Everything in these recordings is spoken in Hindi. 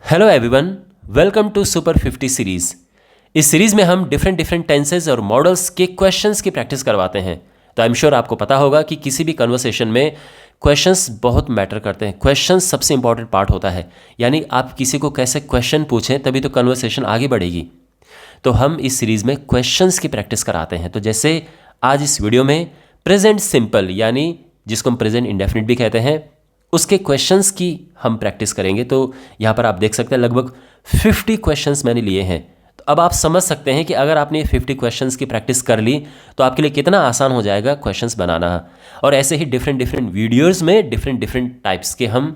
Hello everyone, welcome to super 50 series. इस सीरीज में हम डिफरेंट टेंसेज और मॉडल्स के क्वेश्चंस की प्रैक्टिस करवाते हैं। तो आई एम श्योर आपको पता होगा कि किसी भी कन्वर्सेशन में क्वेश्चंस बहुत मैटर करते हैं। क्वेश्चंस सबसे इंपॉर्टेंट पार्ट होता है, यानी आप किसी को कैसे क्वेश्चन पूछें तभी तो कन्वर्सेशन आगे बढ़ेगी। तो हम इस सीरीज में क्वेश्चंस की प्रैक्टिस कराते हैं। तो जैसे आज इस वीडियो में प्रेजेंट सिंपल यानी जिसको हम प्रेजेंट इंडेफिनिट भी कहते हैं उसके क्वेश्चंस की हम प्रैक्टिस करेंगे। तो यहाँ पर आप देख सकते हैं लगभग 50 क्वेश्चंस मैंने लिए हैं। तो अब आप समझ सकते हैं कि अगर आपने 50 क्वेश्चंस की प्रैक्टिस कर ली तो आपके लिए कितना आसान हो जाएगा क्वेश्चंस बनाना। और ऐसे ही डिफरेंट वीडियोज़ में डिफरेंट टाइप्स के हम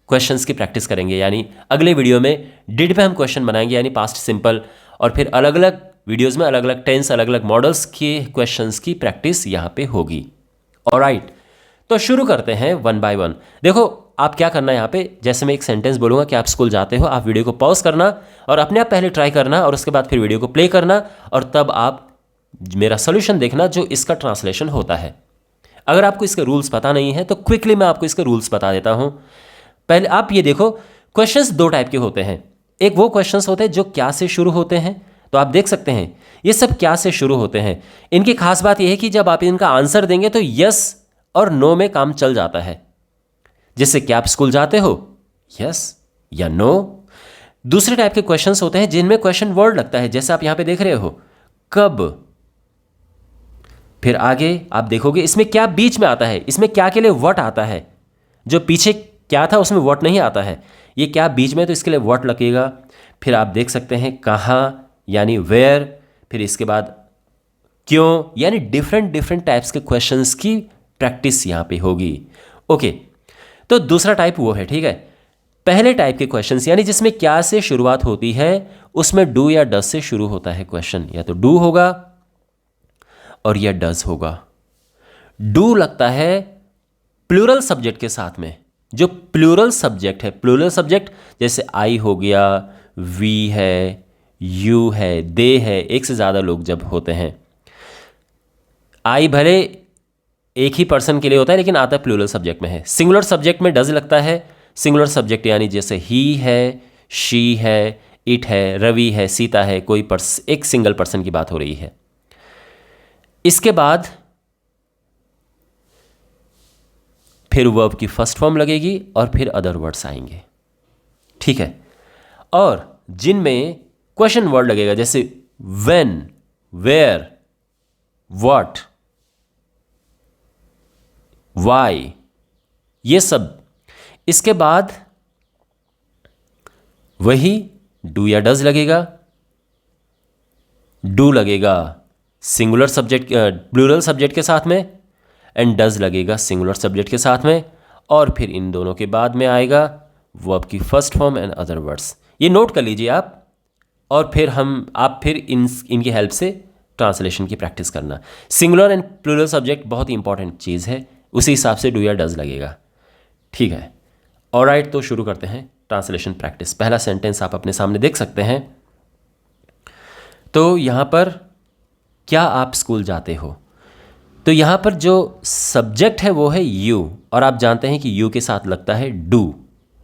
क्वेश्चंस की प्रैक्टिस करेंगे। यानी अगले वीडियो में डिड पे हम क्वेश्चन बनाएंगे यानी पास्ट सिंपल, और फिर अलग अलग वीडियोज़ में अलग अलग टेंस अलग अलग मॉडल्स के क्वेश्चंस की प्रैक्टिस यहाँ पे होगी। ऑलराइट, तो शुरू करते हैं वन बाय वन। देखो आप क्या करना है यहाँ पे, जैसे मैं एक सेंटेंस बोलूँगा कि आप स्कूल जाते हो, आप वीडियो को पॉज करना और अपने आप पहले ट्राई करना और उसके बाद फिर वीडियो को प्ले करना और तब आप मेरा सोल्यूशन देखना जो इसका ट्रांसलेशन होता है। अगर आपको इसके रूल्स पता नहीं है तो क्विकली मैं आपको इसके रूल्स बता देता हूँ। पहले आप ये देखो, क्वेश्चंस दो टाइप के होते हैं। एक वो क्वेश्चंस होते हैं जो क्या से शुरू होते हैं, तो आप देख सकते हैं ये सब क्या से शुरू होते हैं। इनकी खास बात यह है कि जब आप इनका आंसर देंगे तो यस और नो में काम चल जाता है। जैसे क्या आप स्कूल जाते हो, यस या नो। दूसरे टाइप के क्वेश्चंस होते हैं जिनमें क्वेश्चन वर्ड लगता है, जैसे आप यहां पे देख रहे हो कब। फिर आगे आप देखोगे इसमें क्या बीच में आता है, इसमें क्या के लिए व्हाट आता है। जो पीछे क्या था उसमें व्हाट नहीं आता है, ये क्या बीच में तो इसके लिए व्हाट लगेगा। फिर आप देख सकते हैं कहाँ यानी वेयर। फिर इसके बाद क्यों, यानी डिफरेंट टाइप्स के क्वेश्चंस की प्रैक्टिस यहां पे होगी। ओके, तो दूसरा टाइप वो है, ठीक है। पहले टाइप के क्वेश्चंस यानी जिसमें क्या से शुरुआत होती है उसमें डू या डज से शुरू होता है क्वेश्चन। या तो डू होगा और या डज होगा। डू लगता है प्लूरल सब्जेक्ट के साथ में। जो प्लूरल सब्जेक्ट है, प्लूरल सब्जेक्ट जैसे आई हो गया, वी है, यू है, दे है, एक से ज़्यादा लोग जब होते हैं। आई भले एक ही पर्सन के लिए होता है लेकिन आता है प्लूरल सब्जेक्ट में है। सिंगुलर सब्जेक्ट में डज लगता है। सिंगुलर सब्जेक्ट यानी जैसे ही है, शी है, इट है, रवि है, सीता है, कोई एक सिंगल पर्सन की बात हो रही है। इसके बाद फिर वर्ब की फर्स्ट फॉर्म लगेगी और फिर अदर वर्ड्स आएंगे, ठीक है। और जिनमें क्वेश्चन वर्ड लगेगा जैसे व्हेन, वेयर, व्हाट, वाई, ये सब। इसके बाद वही डू या डज लगेगा। डू लगेगा सिंगुलर सब्जेक्ट प्लूरल सब्जेक्ट के साथ में एंड डज लगेगा सिंगुलर सब्जेक्ट के साथ में। और फिर इन दोनों के बाद में आएगा वर्ब की first form and other words. ये नोट कर लीजिए आप, और फिर आप फिर इनकी हेल्प से ट्रांसलेशन की प्रैक्टिस करना। सिंगुलर एंड प्लूरल सब्जेक्ट बहुत ही इंपॉर्टेंट चीज़ है, उसी हिसाब से डू या डज लगेगा, ठीक है। ऑलराइट, तो शुरू करते हैं ट्रांसलेशन प्रैक्टिस। पहला सेंटेंस आप अपने सामने देख सकते हैं। तो यहाँ पर क्या आप स्कूल जाते हो, तो यहाँ पर जो सब्जेक्ट है वो है यू, और आप जानते हैं कि यू के साथ लगता है डू,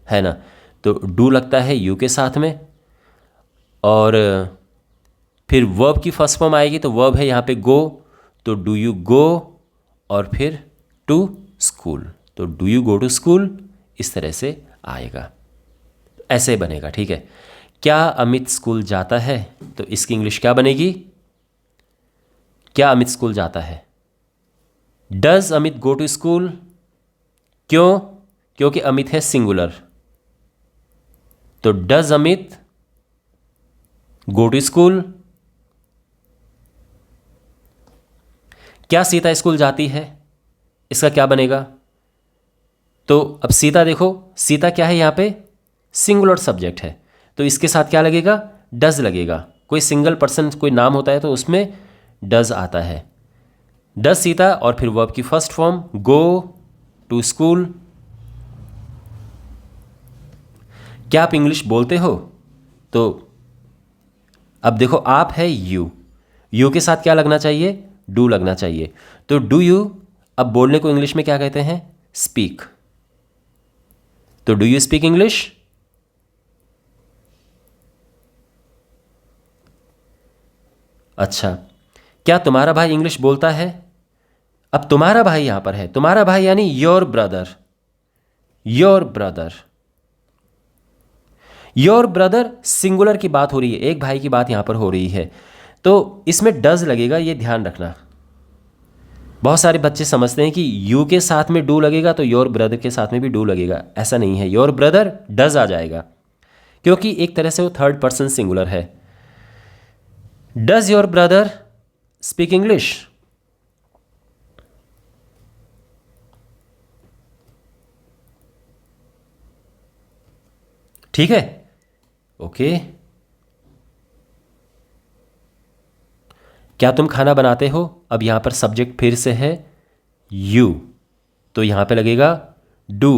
है ना। तो डू लगता है यू के साथ में। और फिर वर्ब की फर्स्ट फॉर्म आएगी, तो वर्ब है यहाँ पे गो, तो डू यू गो, और फिर टू स्कूल, तो do you go to school, इस तरह से आएगा, ऐसे बनेगा, ठीक है। क्या अमित स्कूल जाता है, तो इसकी इंग्लिश क्या बनेगी, क्या अमित स्कूल जाता है। Does Amit go to school, क्यों, क्योंकि अमित है सिंगुलर, तो does Amit go to school. क्या सीता स्कूल जाती है, इसका क्या बनेगा, तो अब सीता देखो, सीता क्या है यहाँ पे, सिंगुलर सब्जेक्ट है, तो इसके साथ क्या लगेगा, डज लगेगा। कोई सिंगल पर्सन कोई नाम होता है तो उसमें डज आता है। डज सीता, और फिर वर्ब की first form go to school. क्या आप इंग्लिश बोलते हो, तो अब देखो आप है यू, यू के साथ क्या लगना चाहिए, डू लगना चाहिए, तो डू यू। अब बोलने को इंग्लिश में क्या कहते हैं, स्पीक, तो डू यू स्पीक इंग्लिश। अच्छा, क्या तुम्हारा भाई इंग्लिश बोलता है? अब तुम्हारा भाई यहां पर है, तुम्हारा भाई यानी your brother. Your brother, your brother singular की बात हो रही है, एक भाई की बात यहां पर हो रही है, तो इसमें डज लगेगा, ये ध्यान रखना। बहुत सारे बच्चे समझते हैं कि यू के साथ में डू लगेगा तो योर ब्रदर के साथ में भी डू लगेगा, ऐसा नहीं है। योर ब्रदर डज आ जाएगा क्योंकि एक तरह से वो थर्ड पर्सन सिंगुलर है। Does your brother speak English? ठीक है, ओके। क्या तुम खाना बनाते हो? अब यहां पर सब्जेक्ट फिर से है यू, तो यहां पे लगेगा डू।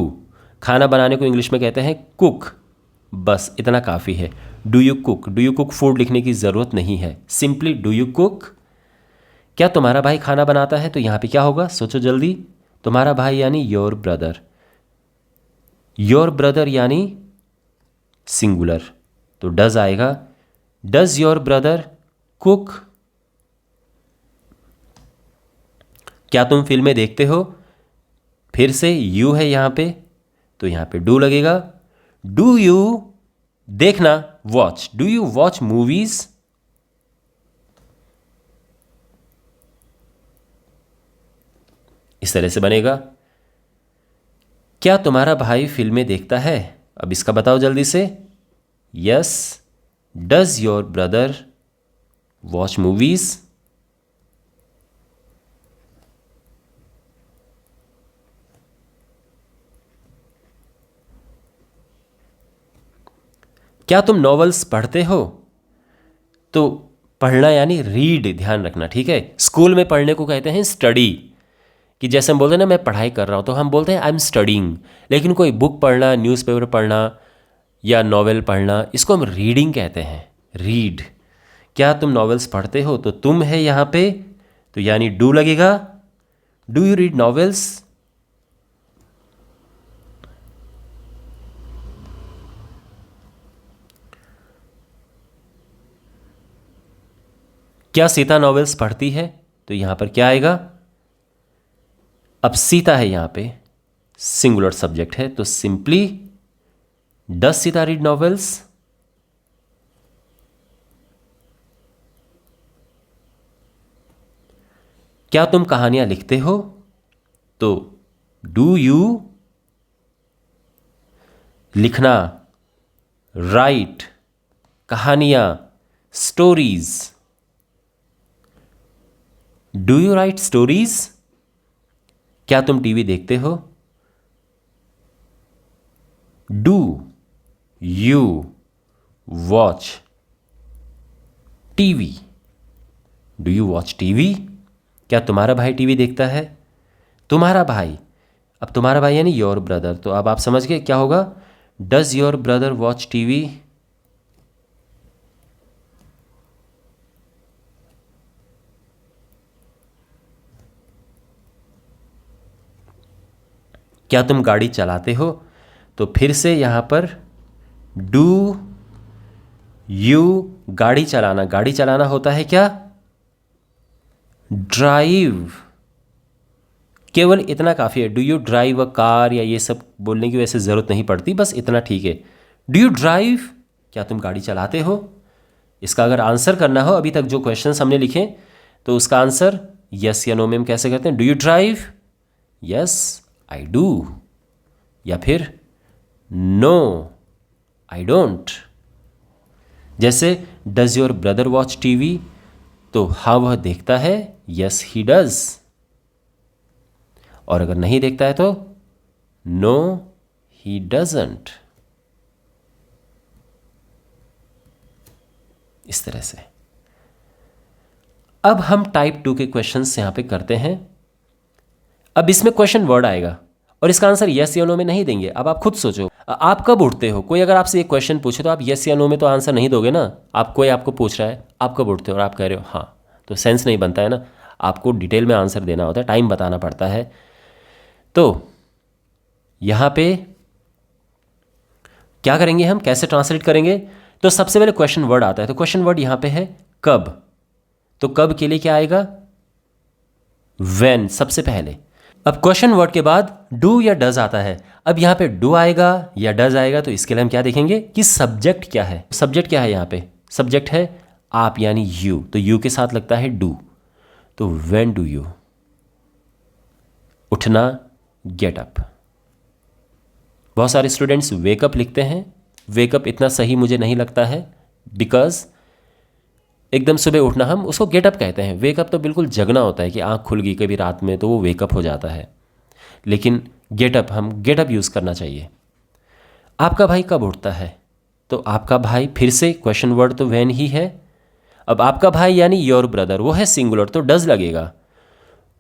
खाना बनाने को इंग्लिश में कहते हैं कुक, बस इतना काफ़ी है। Do you cook? Do you cook food लिखने की ज़रूरत नहीं है, सिंपली डू यू कुक। क्या तुम्हारा भाई खाना बनाता है? तो यहां पे क्या होगा, सोचो जल्दी। तुम्हारा भाई यानी योर ब्रदर, योर ब्रदर यानी सिंगुलर, तो डज आएगा। Does your brother cook? क्या तुम फिल्में देखते हो? फिर से यू है यहां पे, तो यहां पे डू लगेगा। डू यू देखना, watch, do you watch movies? इस तरह से बनेगा। क्या तुम्हारा भाई फिल्में देखता है? अब इसका बताओ जल्दी से। Yes, does your brother watch movies? क्या तुम नॉवेल्स पढ़ते हो? तो पढ़ना यानी रीड, ध्यान रखना, ठीक है। स्कूल में पढ़ने को कहते हैं स्टडी, कि जैसे हम बोलते हैं ना मैं पढ़ाई कर रहा हूँ, तो हम बोलते हैं आई एम स्टडिंग। लेकिन कोई बुक पढ़ना, न्यूज़पेपर पढ़ना या नॉवेल पढ़ना, इसको हम रीडिंग कहते हैं, रीड। क्या तुम नॉवेल्स पढ़ते हो? तो तुम है यहाँ पे, तो यानी डू लगेगा। Do you read novels? क्या सीता नॉवेल्स पढ़ती है? तो यहाँ पर क्या आएगा, अब सीता है यहाँ पे, सिंगुलर सब्जेक्ट है, तो simply does Sita read novels? क्या तुम कहानियां लिखते हो? तो डू यू लिखना, राइट, कहानियां, stories. Do you right stories? क्या तुम टीवी देखते हो? Do you watch TV? Do you watch TV? क्या तुम्हारा भाई टीवी देखता है? तुम्हारा भाई, अब तुम्हारा भाई यानी योर ब्रदर, तो अब आप समझ गए क्या होगा। Does your brother watch TV? क्या तुम गाड़ी चलाते हो? तो फिर से यहां पर डू यू, गाड़ी चलाना, गाड़ी चलाना होता है क्या, ड्राइव। केवल इतना काफ़ी है, do you drive a car, या ये सब बोलने की वैसे ज़रूरत नहीं पड़ती, बस इतना ठीक है। Do you drive? क्या तुम गाड़ी चलाते हो? इसका अगर आंसर करना हो, अभी तक जो क्वेश्चंस हमने लिखे, तो उसका आंसर यस या नो में हम कैसे करते हैं, do you drive? Yes I do, या फिर नो आई डोंट। जैसे does your brother watch TV? तो हाँ वह देखता है, यस ही डज। और अगर नहीं देखता है तो नो ही डजंट। इस तरह से। अब हम टाइप 2 के क्वेश्चंस यहां पे करते हैं। अब इसमें क्वेश्चन वर्ड आएगा और इसका आंसर यस या नो में नहीं देंगे। अब आप खुद सोचो, आप कब उठते हो? कोई अगर आपसे एक क्वेश्चन पूछे तो आप यस या नो में तो आंसर नहीं दोगे ना। आप, कोई आपको पूछ रहा है, आप कब उठते हो और आप कह रहे हो हाँ, तो सेंस नहीं बनता है ना। आपको डिटेल में आंसर देना होता है, टाइम बताना पड़ता है। तो यहाँ पे क्या करेंगे हम, कैसे ट्रांसलेट करेंगे? तो सबसे पहले क्वेश्चन वर्ड आता है, तो क्वेश्चन वर्ड यहाँ पे है कब। तो कब के लिए क्या आएगा? व्हेन सबसे पहले। अब क्वेश्चन वर्ड के बाद डू या डज आता है। अब यहाँ पे डू आएगा या डज आएगा, तो इसके लिए हम क्या देखेंगे कि सब्जेक्ट क्या है। सब्जेक्ट क्या है यहाँ पे? सब्जेक्ट है आप यानी यू, तो यू के साथ लगता है डू। तो व्हेन डू यू उठना, गेट अप। बहुत सारे स्टूडेंट्स वेकअप लिखते हैं। वेकअप इतना सही मुझे नहीं लगता है, बिकॉज एकदम सुबह उठना हम उसको गेटअप कहते हैं। वेकअप तो बिल्कुल जगना होता है कि आँख खुल गई कभी रात में तो वो वेकअप हो जाता है, लेकिन गेटअप हम गेटअप यूज़ करना चाहिए। आपका भाई कब उठता है? तो आपका भाई फिर से क्वेश्चन वर्ड तो व्हेन ही है। अब आपका भाई यानी योर ब्रदर, वो है सिंगुलर, तो डज लगेगा।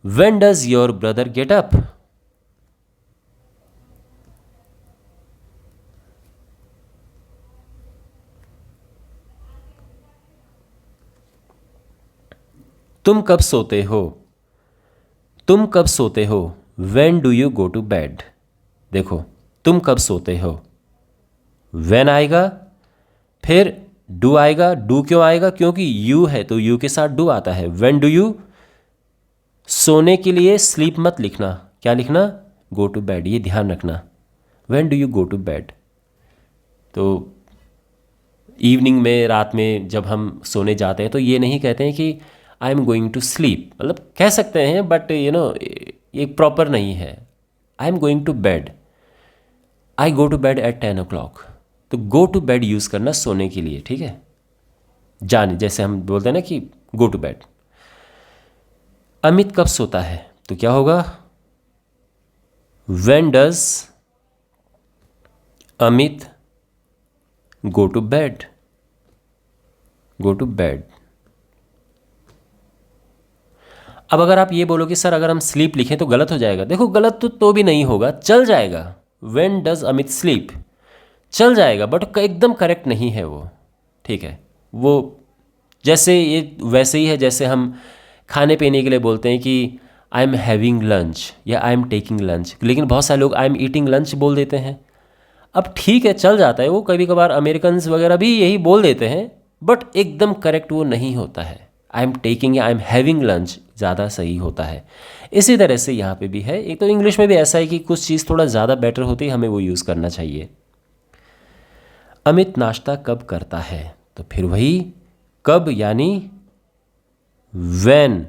When does your brother get up? तुम कब सोते हो? तुम कब सोते हो? When do you go to bed? देखो, तुम कब सोते हो, व्हेन आएगा, फिर डू आएगा। डू क्यों आएगा? क्योंकि यू है तो यू के साथ डू आता है। व्हेन डू यू, सोने के लिए स्लीप मत लिखना, क्या लिखना? गो टू बेड, ये ध्यान रखना। When do you go to bed, तो इवनिंग में, रात में जब हम सोने जाते हैं तो ये नहीं कहते हैं कि I am going to sleep, मतलब कह सकते हैं बट ये प्रॉपर नहीं है। I am going to bed, I go to bed at 10 o'clock। तो गो टू बेड यूज़ करना सोने के लिए, ठीक है? जाने, जैसे हम बोलते हैं ना कि गो टू बेड। अमित कब सोता है? तो क्या होगा? When does Amit go to bed? Go to bed. अब अगर आप ये बोलो कि सर अगर हम स्लीप लिखें तो गलत हो जाएगा, देखो गलत तो भी नहीं होगा, चल जाएगा। व्हेन डज अमित स्लीप चल जाएगा, बट एकदम करेक्ट नहीं है वो, ठीक है? वो जैसे ये वैसे ही है जैसे हम खाने पीने के लिए बोलते हैं कि आई एम हैविंग लंच या आई एम टेकिंग लंच, लेकिन बहुत सारे लोग आई एम ईटिंग लंच बोल देते हैं। अब ठीक है, चल जाता है वो, कभी कभार अमेरिकन्स वगैरह भी यही बोल देते हैं, बट एकदम करेक्ट वो नहीं होता है। आई एम टेकिंग या आई एम हैविंग लंच ज़्यादा सही होता है। इसी तरह से यहाँ पे भी है। एक तो इंग्लिश में भी ऐसा है कि कुछ चीज़ थोड़ा ज़्यादा बेटर होती है, हमें वो यूज़ करना चाहिए। अमित नाश्ता कब करता है? तो फिर वही कब यानी व्हेन।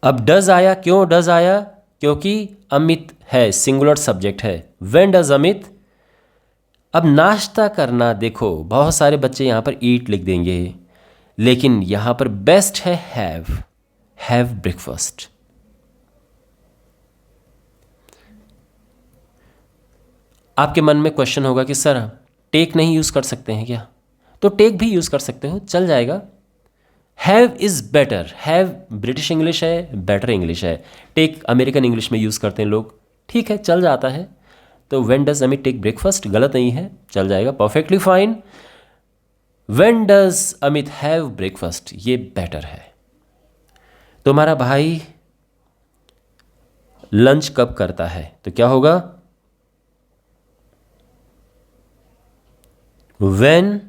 अब डज आया, क्यों डज आया? क्योंकि अमित है, सिंगुलर सब्जेक्ट है। When does Amit. अब नाश्ता करना, देखो बहुत सारे बच्चे यहाँ पर ईट लिख देंगे, लेकिन यहाँ पर बेस्ट है हैव ब्रेकफास्ट। आपके मन में क्वेश्चन होगा कि सर टेक नहीं यूज़ कर सकते हैं क्या? तो टेक भी यूज़ कर सकते हो, चल जाएगा। Have is better, have British English है, बेटर इंग्लिश है। टेक अमेरिकन इंग्लिश में यूज़ करते हैं लोग, ठीक है, चल जाता है। तो when does Amit take breakfast गलत नहीं है, चल जाएगा, perfectly fine. When does Amit have breakfast, ये बेटर है। तुम्हारा भाई लंच कब करता है? तो क्या होगा? व्हेन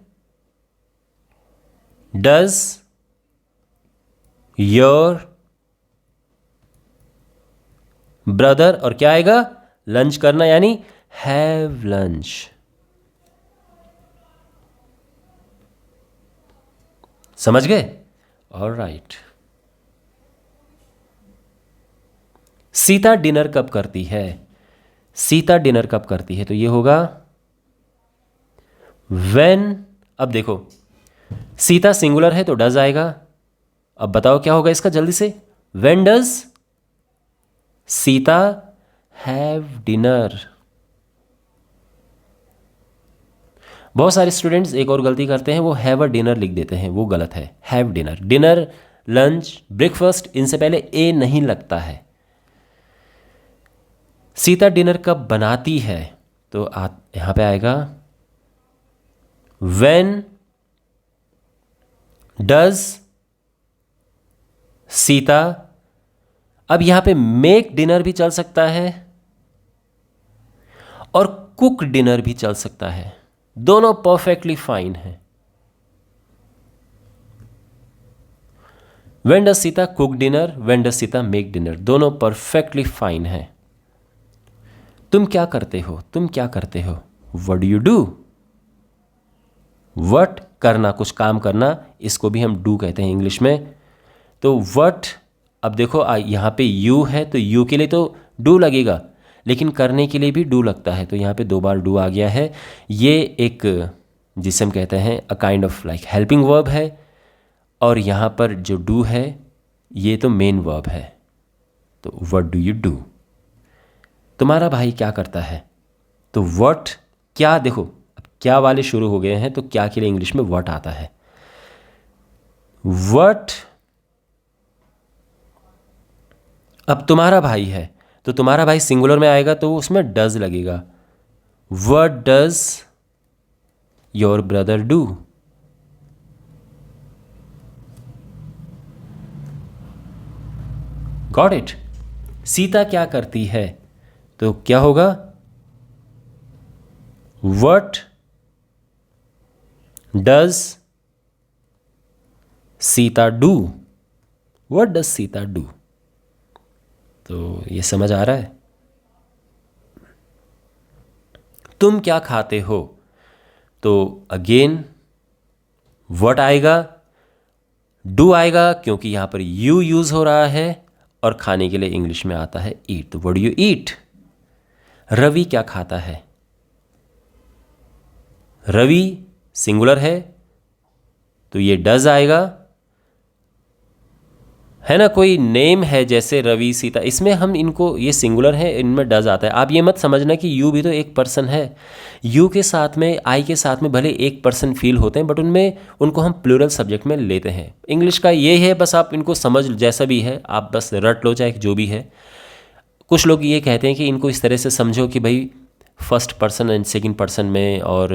डज योर ब्रदर, और क्या आएगा? लंच करना यानी हैव लंच। समझ गए? ऑलराइट। सीता डिनर कब करती है? सीता डिनर कब करती है? तो ये होगा व्हेन। अब देखो सीता सिंगुलर है तो डज आएगा। अब बताओ क्या होगा इसका जल्दी से? When does Sita have dinner. बहुत सारे स्टूडेंट्स एक और गलती करते हैं, वो हैव अ डिनर लिख देते हैं, वो गलत है। Have dinner, dinner, lunch, breakfast, इनसे पहले ए नहीं लगता है। सीता डिनर कब बनाती है? तो यहां पे आएगा व्हेन डज सीता। अब यहां पे मेक डिनर भी चल सकता है और कुक डिनर भी चल सकता है, दोनों परफेक्टली फाइन है। When does Sita cook dinner, when does Sita make dinner, दोनों परफेक्टली फाइन है। तुम क्या करते हो, तुम क्या करते हो, what do you do. What करना, कुछ काम करना, इसको भी हम डू कहते हैं इंग्लिश में। तो व्हाट, अब देखो यहाँ पे यू है तो यू के लिए तो डू लगेगा, लेकिन करने के लिए भी डू लगता है, तो यहाँ पे 2 बार डू आ गया है। ये एक जिसे हम कहते हैं a kind of like helping verb है, और यहाँ पर जो डू है ये तो मेन वर्ब है। तो व्हाट डू यू डू। तुम्हारा भाई क्या करता है, तो व्हाट, क्या, देखो अब क्या वाले शुरू हो गए हैं, तो क्या के लिए इंग्लिश में व्हाट आता है। व्हाट, अब तुम्हारा भाई है तो तुम्हारा भाई सिंगुलर में आएगा तो उसमें डज लगेगा। What does your brother do. Got it. Sita क्या करती है, तो क्या होगा, what does Sita do, what does Sita do. तो ये समझ आ रहा है। तुम क्या खाते हो, तो अगेन व्हाट आएगा, डू आएगा क्योंकि यहां पर यू यूज हो रहा है, और खाने के लिए इंग्लिश में आता है ईट, तो what do you eat. Ravi क्या खाता है, रवि सिंगुलर है तो ये डज आएगा, है ना। कोई नेम है जैसे रवि, सीता, इसमें हम इनको, ये सिंगुलर है, इनमें डज आता है। आप ये मत समझना कि यू भी तो एक पर्सन है। यू के साथ में, आई के साथ में भले एक पर्सन फील होते हैं, बट उनमें उनको हम प्लूरल सब्जेक्ट में लेते हैं। इंग्लिश का ये है, बस आप इनको समझ, जैसा भी है आप बस रट लो, चाहे जो भी है। कुछ लोग ये कहते हैं कि इनको इस तरह से समझो कि भाई first person and second person में, और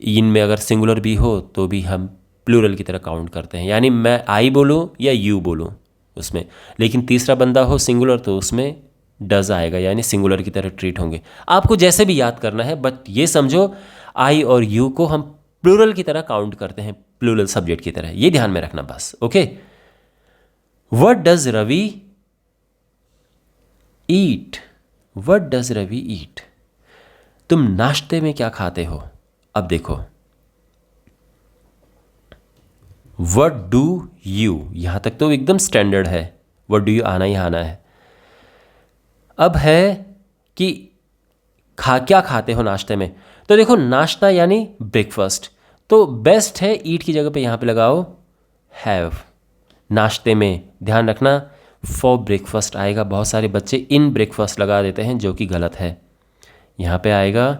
इनमें अगर सिंगुलर भी हो तो भी हम प्लूरल की तरह काउंट करते हैं, यानी मैं आई बोलूँ या यू बोलूँ उसमें, लेकिन तीसरा बंदा हो सिंगुलर तो उसमें डज आएगा, यानी सिंगुलर की तरह ट्रीट होंगे। आपको जैसे भी याद करना है, बट ये समझो आई और यू को हम प्लूरल की तरह काउंट करते हैं, प्लूरल सब्जेक्ट की तरह, ये ध्यान में रखना बस। Okay, what does Ravi eat, what does Ravi eat. तुम नाश्ते में क्या खाते हो। अब देखो व्हाट डू यू, यहां तक तो एकदम स्टैंडर्ड है, व्हाट डू यू आना ही आना है। अब है कि क्या खाते हो नाश्ते में, तो देखो नाश्ता यानी ब्रेकफास्ट, तो बेस्ट है ईट की जगह पे यहां पे लगाओ हैव। नाश्ते में ध्यान रखना फॉर ब्रेकफास्ट आएगा, बहुत सारे बच्चे इन ब्रेकफास्ट लगा देते हैं जो कि गलत है। यहाँ पे आएगा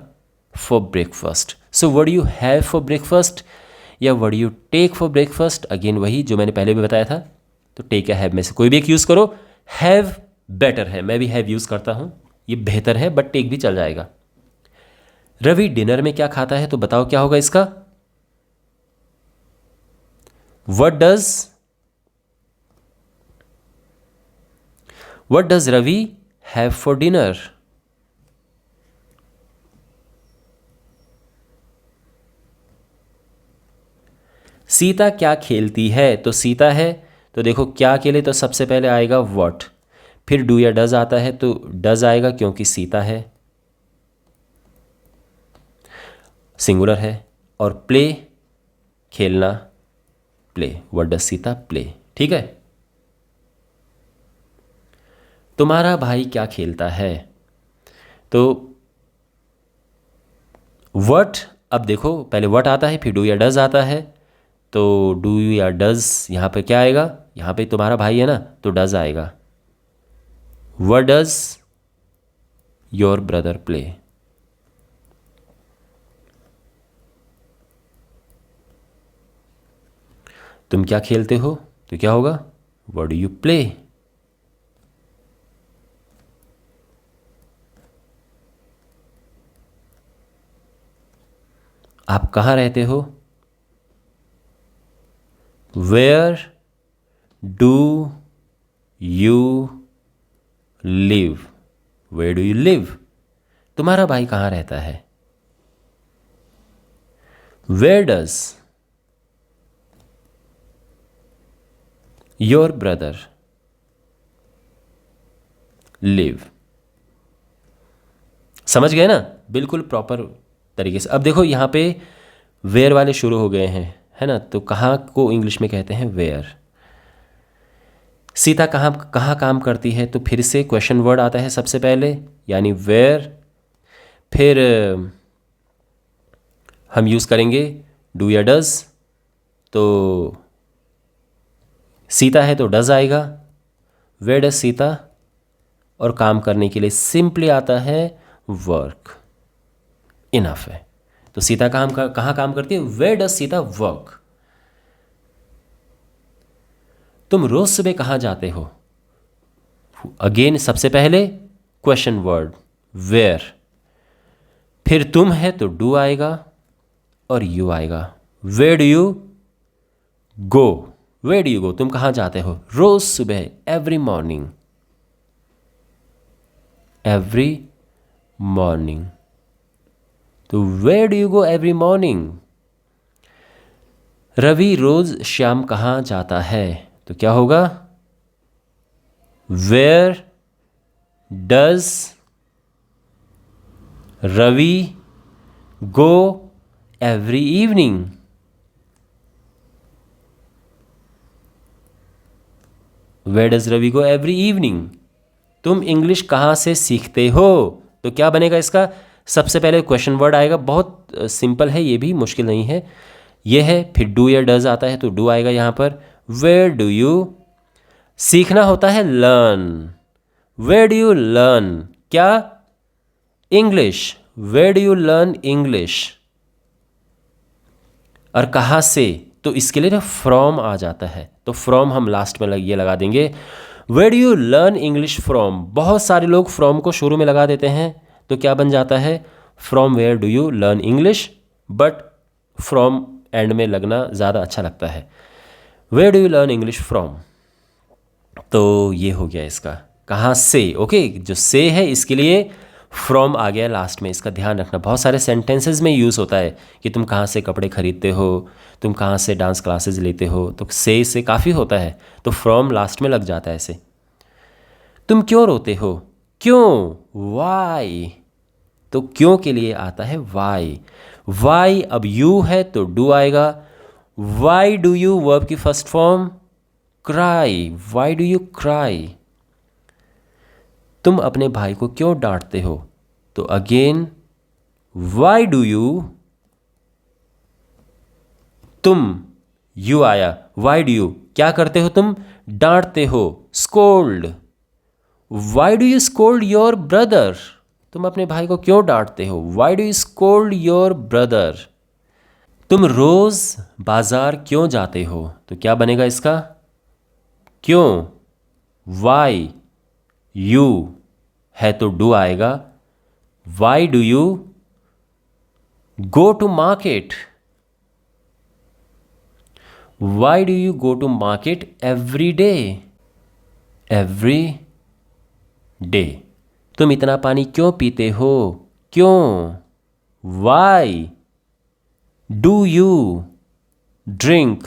for breakfast. So what do you have for breakfast या what do you take for breakfast, again वही जो मैंने पहले भी बताया था। तो टेक या हैव में से कोई भी एक यूज़ करो। हैव बेटर है, मैं भी हैव यूज़ करता हूँ, ये बेहतर है, बट टेक भी चल जाएगा। रवि डिनर में क्या खाता है, तो बताओ क्या होगा इसका। What does Ravi have for dinner. Sita क्या खेलती है, तो सीता है तो देखो क्या के लिए तो सबसे पहले आएगा व्हाट, फिर डू या डज आता है तो डज आएगा क्योंकि सीता है, सिंगुलर है, और प्ले खेलना, play, what does Sita play. ठीक है, तुम्हारा भाई क्या खेलता है, तो व्हाट, अब देखो पहले व्हाट आता है फिर डू या डज आता है, तो डू या डज यहाँ पे क्या आएगा, यहाँ पे तुम्हारा भाई है ना तो डज आएगा। What does your brother play. तुम क्या खेलते हो, तो क्या होगा व्हाट डू यू प्ले। आप कहाँ रहते हो, where do you live, where do you live. तुम्हारा भाई कहाँ रहता है, where does your brother live. समझ गए ना, बिल्कुल प्रॉपर तरीके से। अब देखो यहाँ पे वेयर वाले शुरू हो गए हैं, है ना, तो कहाँ को इंग्लिश में कहते हैं वेयर। सीता कहाँ कहाँ काम करती है, तो फिर से क्वेश्चन वर्ड आता है सबसे पहले, यानी वेयर। फिर हम यूज़ करेंगे डू या डज, तो सीता है तो डज आएगा, वेयर डज सीता, और काम करने के लिए सिंपली आता है वर्क। इनफ है। तो सीता कहाँ काम करती है, वेयर डज सीता वर्क। तुम रोज सुबह कहाँ जाते हो, अगेन सबसे पहले क्वेश्चन वर्ड वेयर, फिर तुम है तो डू आएगा और यू आएगा। Where do you go, where do you go, तुम कहाँ जाते हो रोज सुबह, एवरी मॉर्निंग, एवरी मॉर्निंग। तो where do you go every morning. Ravi रोज शाम कहाँ जाता है, तो क्या होगा, where does Ravi go every evening. Where does Ravi go every evening. तुम इंग्लिश कहाँ से सीखते हो, तो क्या बनेगा इसका, सबसे पहले क्वेश्चन वर्ड आएगा, बहुत सिंपल है, ये भी मुश्किल नहीं है, ये है, फिर डू या डज आता है तो डू आएगा यहाँ पर। वेयर डू यू, सीखना होता है learn, where do you learn, क्या, English, where do you learn English. और कहाँ से, तो इसके लिए ना फ्रॉम आ जाता है, तो फ्रॉम हम लास्ट में ये लगा देंगे, where do you learn English from. बहुत सारे लोग फ्रॉम को शुरू में लगा देते हैं, तो क्या बन जाता है, from where do you learn English, but from end में लगना ज़्यादा अच्छा लगता है, where do you learn English from. तो ये हो गया इसका, कहाँ से, ओके, जो से है इसके लिए फ्रॉम आ गया लास्ट में, इसका ध्यान रखना। बहुत सारे सेंटेंसेस में यूज़ होता है कि तुम कहाँ से कपड़े खरीदते हो, तुम कहाँ से डांस क्लासेस लेते हो, तो से काफ़ी होता है, तो फ्रॉम लास्ट में लग जाता है ऐसे। तुम क्यों रोते हो, क्यों, वाई, तो क्यों के लिए आता है वाई। वाई, अब यू है तो डू आएगा, वाई डू यू वर्ब की first form cry, Y do you cry. तुम अपने भाई को क्यों डांटते हो, तो अगेन वाई डू यू, तुम, यू आया, वाई डू यू, क्या करते हो तुम, डांटते हो, scold, Y do you scold your brother, तुम अपने भाई को क्यों डांटते हो, Y do you scold your brother. तुम रोज बाजार क्यों जाते हो, तो क्या बनेगा इसका, क्यों, वाई, यू है तो डू आएगा, why do you go to market, why do you go to market every day, every day. तुम इतना पानी क्यों पीते हो, क्यों, why do you drink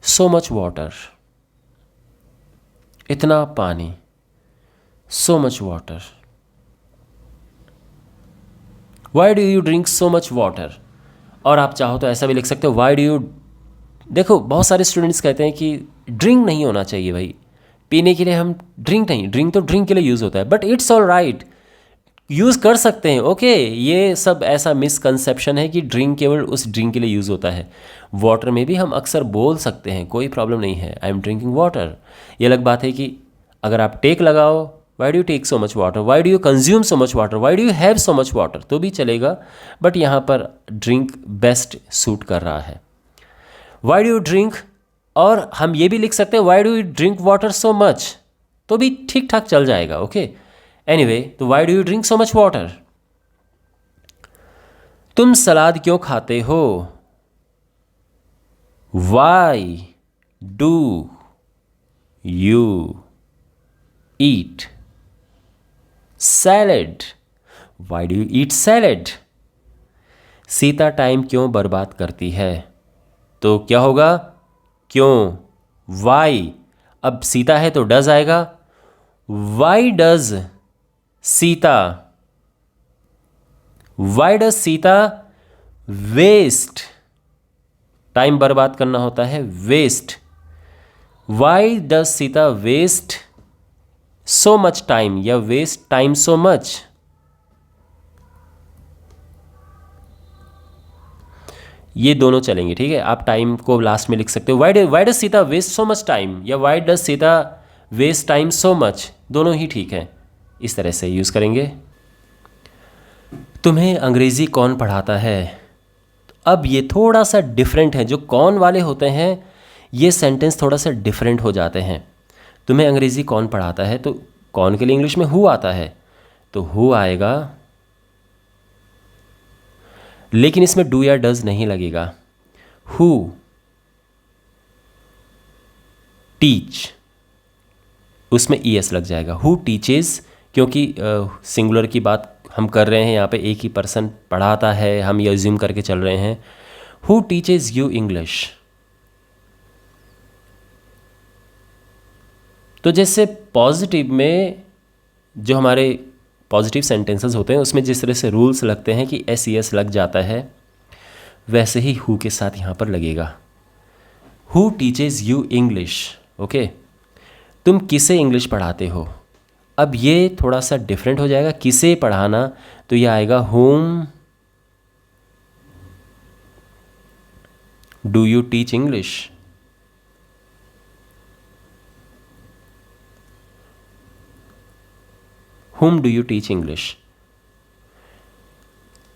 so much water, इतना पानी, so much water, why do you drink so much water. और आप चाहो तो ऐसा भी लिख सकते हो, वाई डू यू, देखो बहुत सारे स्टूडेंट्स कहते हैं कि ड्रिंक नहीं होना चाहिए भाई, पीने के लिए हम ड्रिंक नहीं, ड्रिंक तो ड्रिंक के लिए यूज़ होता है, but it's all right, use कर सकते हैं, ओके। ये सब ऐसा मिसकंसेप्शन है कि ड्रिंक केवल उस ड्रिंक के लिए यूज़ होता है, वाटर में भी हम अक्सर बोल सकते हैं, कोई प्रॉब्लम नहीं है, आई एम ड्रिंकिंग वाटर। ये अलग बात है कि अगर आप टेक लगाओ, why do you take so much water, why do you consume so much water, why do you have so much water, तो भी चलेगा, बट यहाँ पर ड्रिंक बेस्ट सूट कर रहा है, वाई डू यू ड्रिंक। और हम ये भी लिख सकते हैं Y do you drink water so much, तो भी ठीक ठाक चल जाएगा, ओके। एनीवे, तो Y do you drink so much water. तुम सलाद क्यों खाते हो, Y do you eat salad, Y do you eat salad. Sita time क्यों बर्बाद करती है, तो क्या होगा, क्यों, वाई। अब सीता है तो डज आएगा, why does Sita, why does Sita waste, time बर्बाद करना होता है, waste, why does Sita waste so much time या वेस्ट टाइम सो मच। ये दोनों चलेंगे, ठीक है। आप टाइम को लास्ट में लिख सकते हो, why does Sita waste so much time या why does Sita waste time so much, दोनों ही ठीक है। इस तरह से यूज़ करेंगे। तुम्हें अंग्रेज़ी कौन पढ़ाता है। अब ये थोड़ा सा डिफरेंट है, जो कौन वाले होते हैं ये सेंटेंस थोड़ा सा डिफरेंट हो जाते हैं। तुम्हें अंग्रेज़ी कौन पढ़ाता है, तो कौन के लिए इंग्लिश में हु आता है, तो हु आएगा, लेकिन इसमें डू या डज नहीं लगेगा। हु टीच, उसमें ईएस लग जाएगा, हु टीचेस, क्योंकि सिंगुलर की बात हम कर रहे हैं यहाँ पे, एक ही पर्सन पढ़ाता है, हम ये अज्यूम करके चल रहे हैं। Who teaches you English. तो जैसे पॉजिटिव में जो हमारे पॉजिटिव सेंटेंसेस होते हैं उसमें जिस तरह से रूल्स लगते हैं कि एस ई एस लग जाता है, वैसे ही हु के साथ यहाँ पर लगेगा। Who teaches you English, okay. तुम किसे इंग्लिश पढ़ाते हो। अब ये थोड़ा सा डिफरेंट हो जाएगा, किसे पढ़ाना, तो ये आएगा whom do you teach English. whom do you teach English.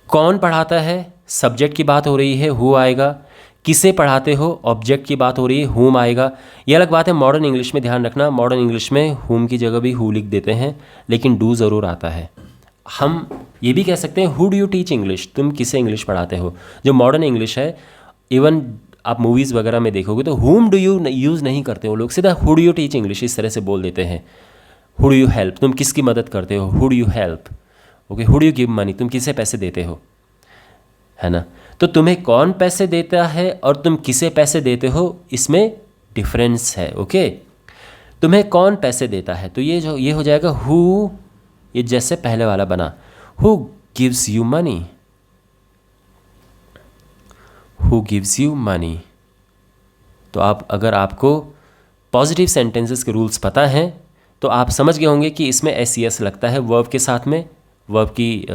कौन पढ़ाता है, सब्जेक्ट की बात हो रही है, हु आएगा। किसे पढ़ाते हो, ऑब्जेक्ट की बात हो रही है, हुम आएगा। ये अलग बात है, मॉडर्न इंग्लिश में ध्यान रखना, मॉडर्न इंग्लिश में हुम की जगह भी हु लिख देते हैं, लेकिन डू ज़रूर आता है। हम ये भी कह सकते हैं who do you teach English, तुम किसे इंग्लिश पढ़ाते हो। जो मॉडर्न इंग्लिश है, इवन आप मूवीज़ वगैरह में देखोगे तो हुम डू यू यूज़ नहीं करते हो लोग, सीधा who do you teach English इस तरह से बोल देते हैं। हु डू यू हेल्प, तुम किसकी मदद करते हो, who do you help, okay. Who do you give money, तुम किसे पैसे देते हो, है ना। तो तुम्हें कौन पैसे देता है और तुम किसे पैसे देते हो, इसमें डिफरेंस है, ओके। तुम्हें कौन पैसे देता है, तो ये हो जाएगा हु, ये जैसे पहले वाला बना, who gives you money, who gives you money. तो आप अगर आपको पॉजिटिव सेंटेंसेस के रूल्स पता हैं तो आप समझ गए होंगे कि इसमें एस ई एस लगता है वर्ब के साथ में, वर्ब की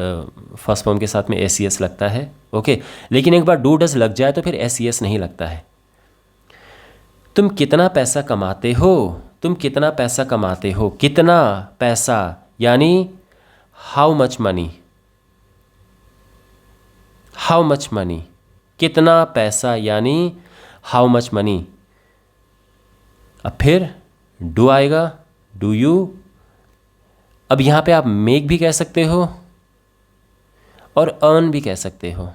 फर्स्ट फॉर्म के साथ में एस ई एस लगता है, ओके। लेकिन एक बार डू डज लग जाए तो फिर एस ई एस नहीं लगता है। तुम कितना पैसा कमाते हो, तुम कितना पैसा कमाते हो, कितना पैसा यानी how much money, how much money, कितना पैसा यानी हाउ मच मनी। अब फिर डू आएगा, डू यू। अब यहाँ पे आप मेक भी कह सकते हो और अर्न भी कह सकते हो।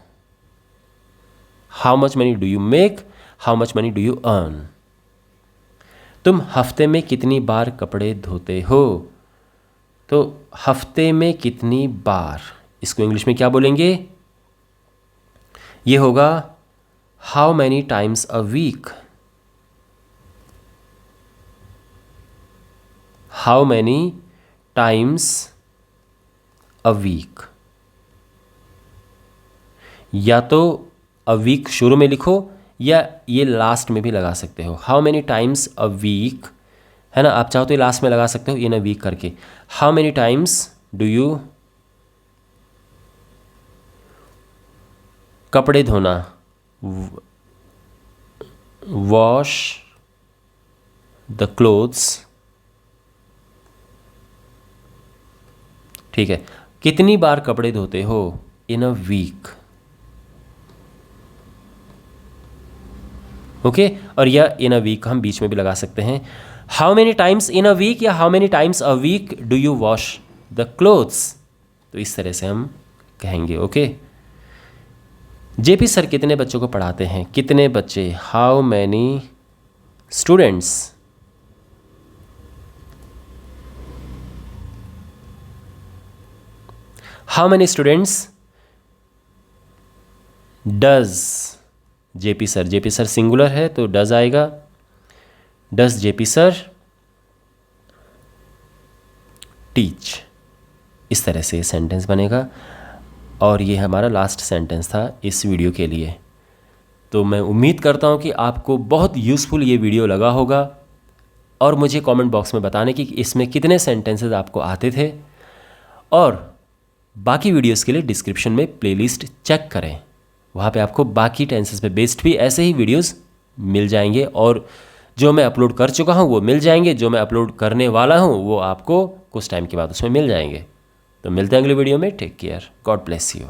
How much money do you make, how much money do you earn. तुम हफ्ते में कितनी बार कपड़े धोते हो, तो हफ्ते में कितनी बार, इसको इंग्लिश में क्या बोलेंगे, ये होगा how many times a week, how many times a week. या तो अ वीक शुरू में लिखो या ये लास्ट में भी लगा सकते हो, how many times a week, है ना। आप चाहो तो ये लास्ट में लगा सकते हो इन अ वीक करके। How many times do you, कपड़े धोना, वॉश द क्लोथ्स, ठीक है। कितनी बार कपड़े धोते हो, इन अ वीक, ओके। और या इन अ वीक हम बीच में भी लगा सकते हैं। How many times in a week या how many times a week do you wash the clothes, तो इस तरह से हम कहेंगे, ओके। जेपी सर कितने बच्चों को पढ़ाते हैं, कितने बच्चे, how many students. How many students does JP sir singular है तो डज आएगा, डज जेपी सर टीच। इस तरह से सेंटेंस बनेगा। और ये हमारा लास्ट सेंटेंस था इस वीडियो के लिए। तो मैं उम्मीद करता हूँ कि आपको बहुत यूज़फुल ये वीडियो लगा होगा, और मुझे कमेंट बॉक्स में बताने कि इसमें कितने सेंटेंसेस आपको आते थे। और बाकी वीडियोस के लिए डिस्क्रिप्शन में प्लेलिस्ट चेक करें, वहाँ पे आपको बाकी टेंसेस पे बेस्ड भी ऐसे ही वीडियोस मिल जाएंगे, और जो मैं अपलोड कर चुका हूँ वो मिल जाएंगे, जो मैं अपलोड करने वाला हूँ वो आपको कुछ टाइम के बाद उसमें मिल जाएंगे। तो मिलते हैं अगले वीडियो में। Take care, God bless you.